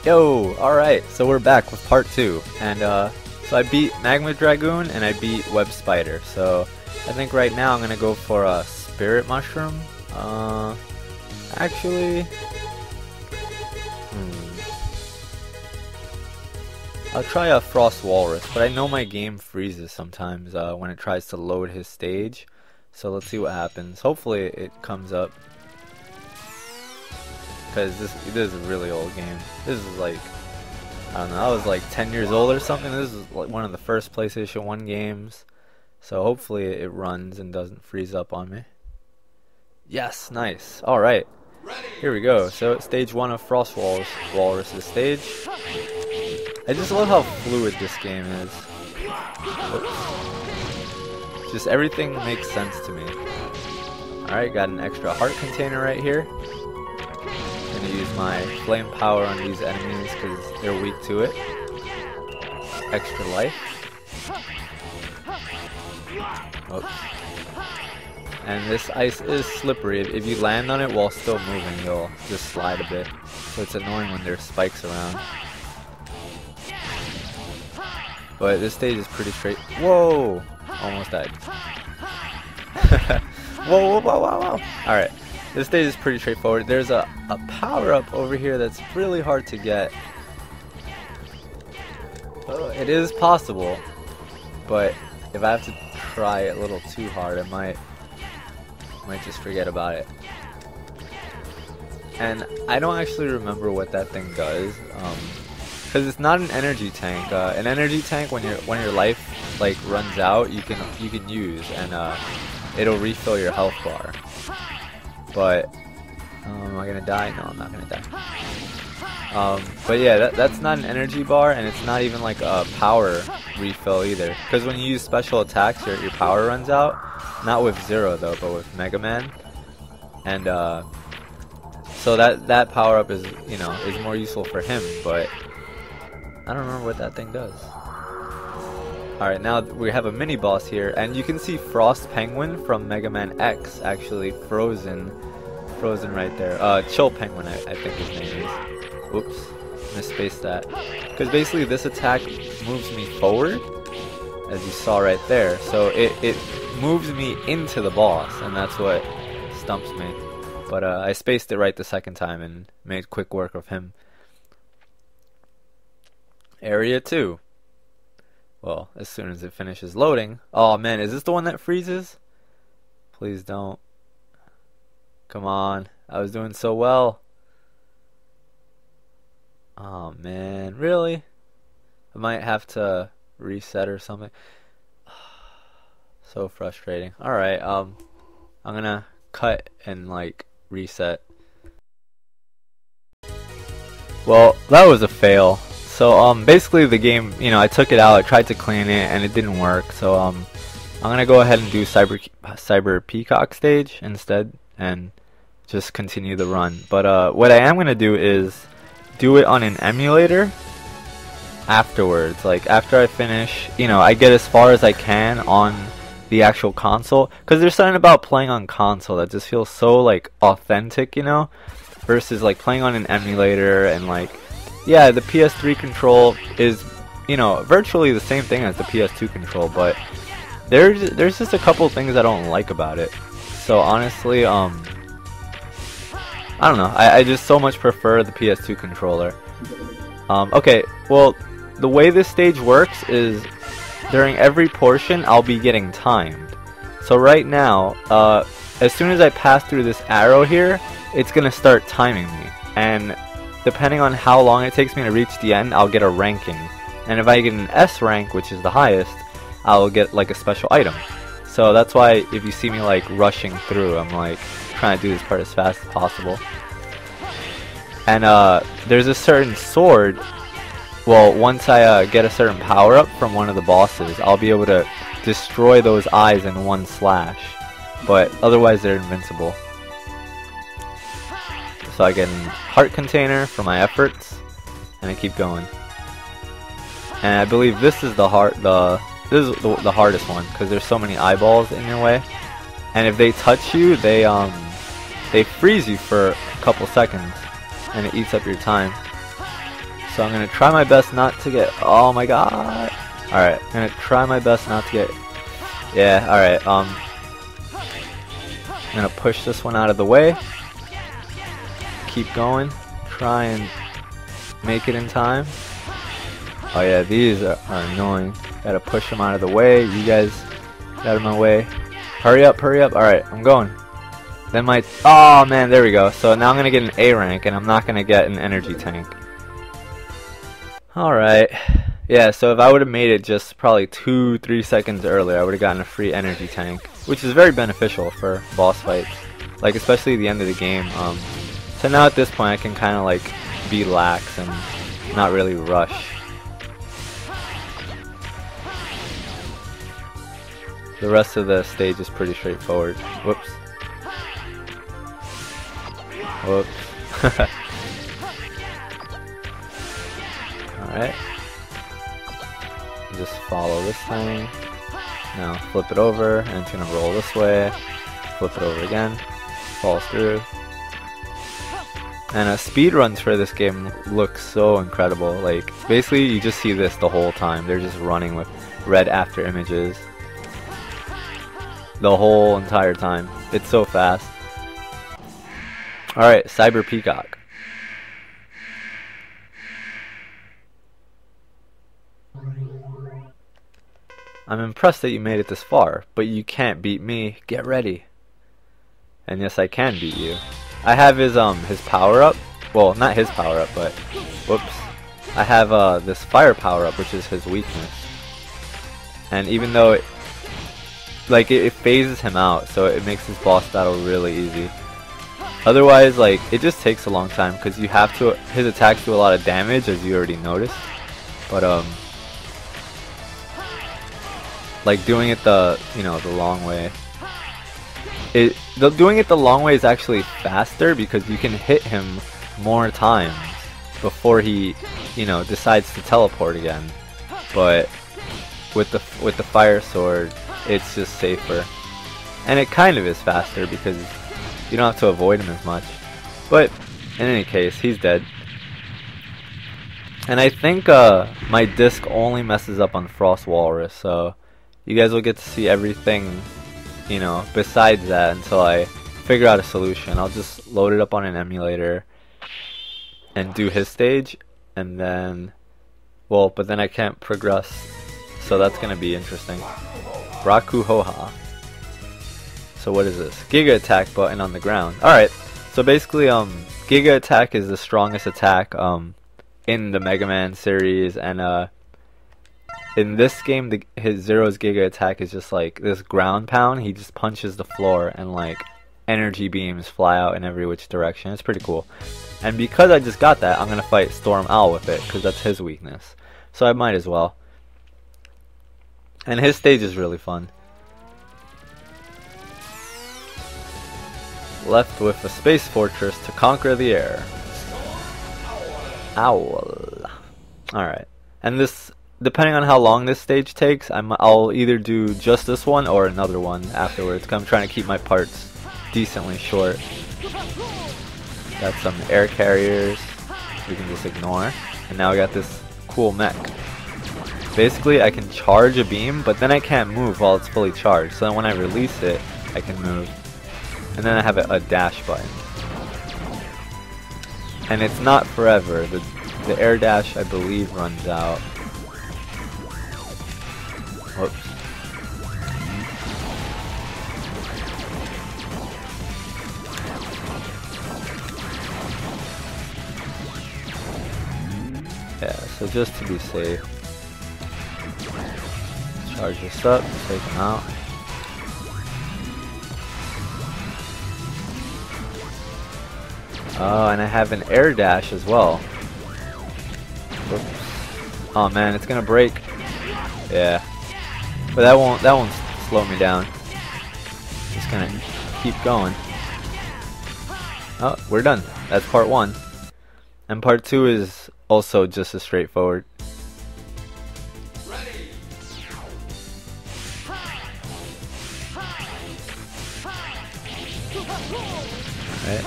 Yo, alright, so we're back with part 2, and so I beat Magma Dragoon and I beat Web Spider, so I think right now I'm gonna go for a Spirit Mushroom. Actually, I'll try a Frost Walrus, but I know my game freezes sometimes when it tries to load his stage, so let's see what happens. Hopefully it comes up. Because this is a really old game. This is like, I don't know, I was like 10 years old or something. This is like one of the first PlayStation 1 games. So hopefully it runs and doesn't freeze up on me. Yes, nice. Alright, here we go. So stage 1 of Frost Walrus' stage. I just love how fluid this game is. Oops. Just everything makes sense to me. Alright, got an extra heart container right here. Gonna use my flame power on these enemies because they're weak to it. Extra life. Oops. And this ice is slippery. If you land on it while still moving, you'll just slide a bit. So it's annoying when there's spikes around. But this stage is pretty straight. Whoa! Almost died. Whoa, whoa, whoa, whoa, whoa! Alright. This stage is pretty straightforward. There's a power-up over here that's really hard to get. It is possible, but if I have to try a little too hard, I might just forget about it. And I don't actually remember what that thing does, because it's not an energy tank. An energy tank, when your life like runs out, you can use, and it'll refill your health bar. But am I gonna die? No, I'm not gonna die. But yeah, that's not an energy bar, and it's not even like a power refill either. Because when you use special attacks, your power runs out. Not with Zero though, but with Megaman. And so that power up is is more useful for him. But I don't remember what that thing does. All right, now we have a mini boss here, and you can see Frost Penguin from Megaman X actually frozen right there. Chill Penguin, I think his name is. Whoops, misspaced that. Because basically this attack moves me forward, as you saw right there. So it moves me into the boss, and that's what stumps me. But I spaced it right the second time and made quick work of him. Area 2. Well, as soon as it finishes loading. Oh man, is this the one that freezes? Please don't. Come on, I was doing so well. Oh man, really? I might have to reset or something. So frustrating. Alright, I'm gonna cut and like reset. Well, that was a fail. So basically the game, I took it out, I tried to clean it, and it didn't work. So I'm gonna go ahead and do Cyber Peacock stage instead, and just continue the run. But what I am gonna do is do it on an emulator afterwards. Like after I finish, I get as far as I can on the actual console, because there's something about playing on console that just feels so like authentic, versus like playing on an emulator. And like, yeah, the PS3 control is, virtually the same thing as the PS2 control, but there's just a couple things I don't like about it. So honestly, I don't know, I just so much prefer the PS2 controller. Okay, well, the way this stage works is during every portion I'll be getting timed. So right now, as soon as I pass through this arrow here, it's gonna start timing me, and depending on how long it takes me to reach the end, I'll get a ranking. And if I get an S rank, which is the highest, I'll get like a special item. So that's why if you see me like rushing through, I'm like trying to do this part as fast as possible. And there's a certain sword. Well, once I get a certain power up from one of the bosses, I'll be able to destroy those eyes in one slash. But otherwise they're invincible. So I get a heart container for my efforts, and I keep going. And I believe this is the hardest one, because there's so many eyeballs in your way. And if they touch you, they freeze you for a couple seconds, and it eats up your time. So I'm gonna try my best not to get. Oh my god! Alright, I'm gonna try my best not to get. Yeah, alright, I'm gonna push this one out of the way. Keep going. Try and make it in time. Oh yeah, these are annoying. Gotta push them out of the way. You guys get out of my way. Hurry up, hurry up. Alright, I'm going. Then my... Oh man, there we go. So now I'm gonna get an A rank and I'm not gonna get an energy tank. Alright. Yeah, so if I would have made it just probably 2-3 seconds earlier, I would have gotten a free energy tank, which is very beneficial for boss fights, like especially the end of the game. So now at this point I can kind of like be lax and not really rush. The rest of the stage is pretty straightforward. Whoops. Whoops. Alright. Just follow this thing. Now flip it over, and it's gonna roll this way. Flip it over again. Falls through. And speed runs for this game look so incredible. Like, basically you just see this the whole time. They're just running with red after images the whole entire time. It's so fast. Alright, Cyber Peacock. I'm impressed that you made it this far, but you can't beat me. Get ready. And yes, I can beat you. I have his power up. Well, not his power up, but whoops. I have this fire power up, which is his weakness. And even though it phases him out, so it makes his boss battle really easy. Otherwise, like, it just takes a long time because you have to. His attacks do a lot of damage, as you already noticed. But like doing it the long way. Doing it the long way is actually faster because you can hit him more times before he, decides to teleport again. But with the fire sword, it's just safer, and it kind of is faster because you don't have to avoid him as much. But in any case, he's dead. And I think my disc only messes up on Frost Walrus, so you guys will get to see everything, besides that until I figure out a solution. I'll just load it up on an emulator and do his stage, and then, well, but then I can't progress, so that's gonna be interesting. Raku Hoha. So what is this? Giga Attack button on the ground. Alright, so basically Giga Attack is the strongest attack in the Mega Man series, and in this game his Zero's Giga Attack is just like this ground pound. He just punches the floor and like energy beams fly out in every which direction. It's pretty cool. And because I just got that, I'm gonna fight Storm Owl with it because that's his weakness. So I might as well. And his stage is really fun. Left with a space fortress to conquer the air. Owl. Alright. And this, depending on how long this stage takes, I'll either do just this one or another one afterwards, because I'm trying to keep my parts decently short. Got some air carriers we can just ignore. And now we got this cool mech. Basically, I can charge a beam, but then I can't move while it's fully charged. So then when I release it, I can move. And then I have a dash button. And it's not forever. The air dash, I believe, runs out. Whoops. Yeah, so just to be safe. Charge this up, take him out. Oh, and I have an air dash as well. Oops. Oh man, it's gonna break. Yeah, but that won't slow me down. Just gonna keep going. Oh, we're done. That's part 1, and part 2 is also just as straightforward. Right.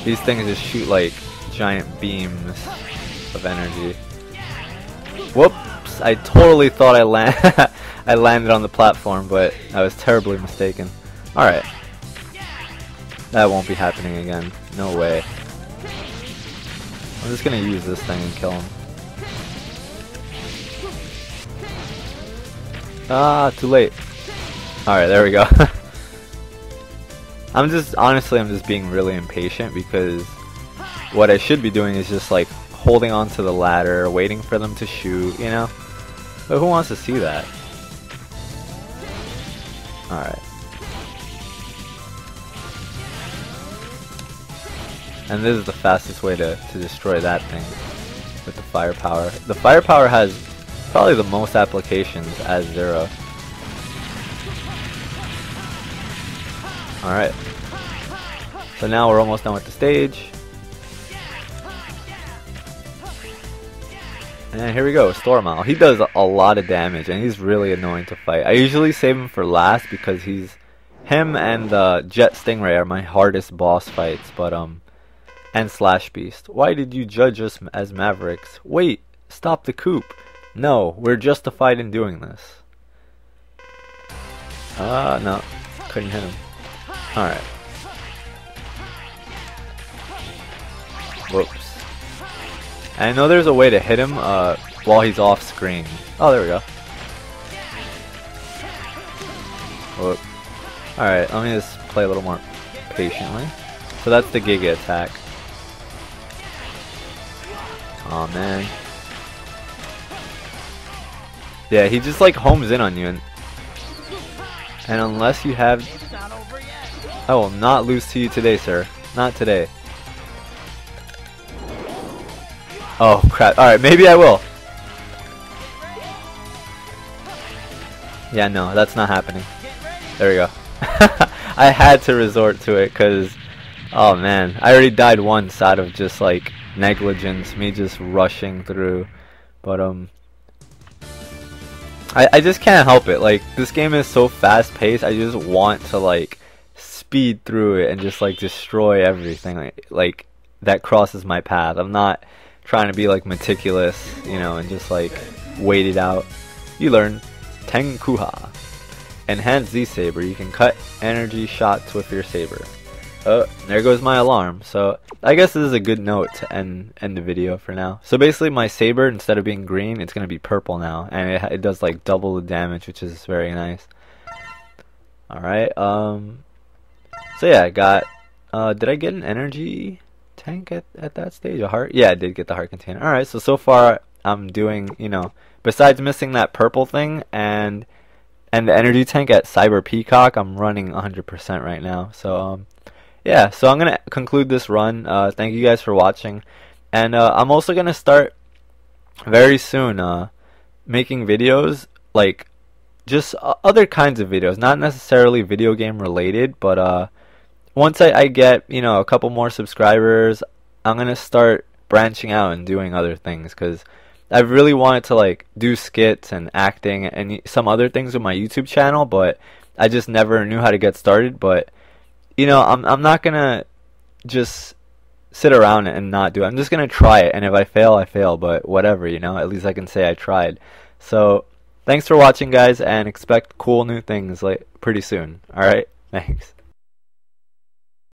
These things just shoot like giant beams of energy. Whoops! I totally thought I landed on the platform, but I was terribly mistaken. Alright. That won't be happening again. No way. I'm just gonna use this thing and kill him. Ah, too late. Alright, there we go. Honestly, I'm just being really impatient because what I should be doing is just like holding onto the ladder, waiting for them to shoot, you know? But who wants to see that? Alright. And this is the fastest way to destroy that thing with the firepower. The firepower has probably the most applications as Zero. Alright. So now we're almost done with the stage. And here we go, Stormile. He does a lot of damage and he's really annoying to fight. I usually save him for last because him and Jet Stingray are my hardest boss fights, but and Slash Beast. Why did you judge us as Mavericks? Wait, stop the coup. No, we're justified in doing this. No, couldn't hit him. Alright. Whoops. And I know there's a way to hit him while he's off screen. Oh, there we go. Whoop. Alright, let me just play a little more patiently. So that's the Giga attack. Oh man. Yeah, he just like homes in on you, and unless you have... I will not lose to you today, sir. Not today. Oh crap. Alright, maybe I will. Yeah, no, that's not happening. There we go. I had to resort to it because, oh man, I already died once out of just like negligence, me just rushing through. But I just can't help it. Like, this game is so fast paced, I just want to like speed through it and just like destroy everything like that crosses my path. I'm not trying to be like meticulous, you know, and just like wait it out. You learn Tenkuha. Enhance Z-Saber. You can cut energy shots with your saber. Oh, there goes my alarm. So I guess this is a good note to end the video for now. So basically my saber, instead of being green, it's going to be purple now. And it does like double the damage, which is very nice. Alright, so yeah, I got, did I get an energy tank at that stage? A heart? Yeah, I did get the heart container. Alright, so far I'm doing, you know, besides missing that purple thing and the energy tank at Cyber Peacock, I'm running 100% right now. So, yeah, so I'm going to conclude this run. Thank you guys for watching. And I'm also going to start very soon making videos, like just other kinds of videos, not necessarily video game related, but once I get, you know, a couple more subscribers, I'm going to start branching out and doing other things, because I've really wanted to like do skits and acting and some other things with my YouTube channel, but I just never knew how to get started. But you know, I'm not gonna just sit around and not do it. I'm just gonna try it, and if I fail, I fail. But whatever, you know, at least I can say I tried. So thanks for watching, guys, and expect cool new things like pretty soon. All right, thanks.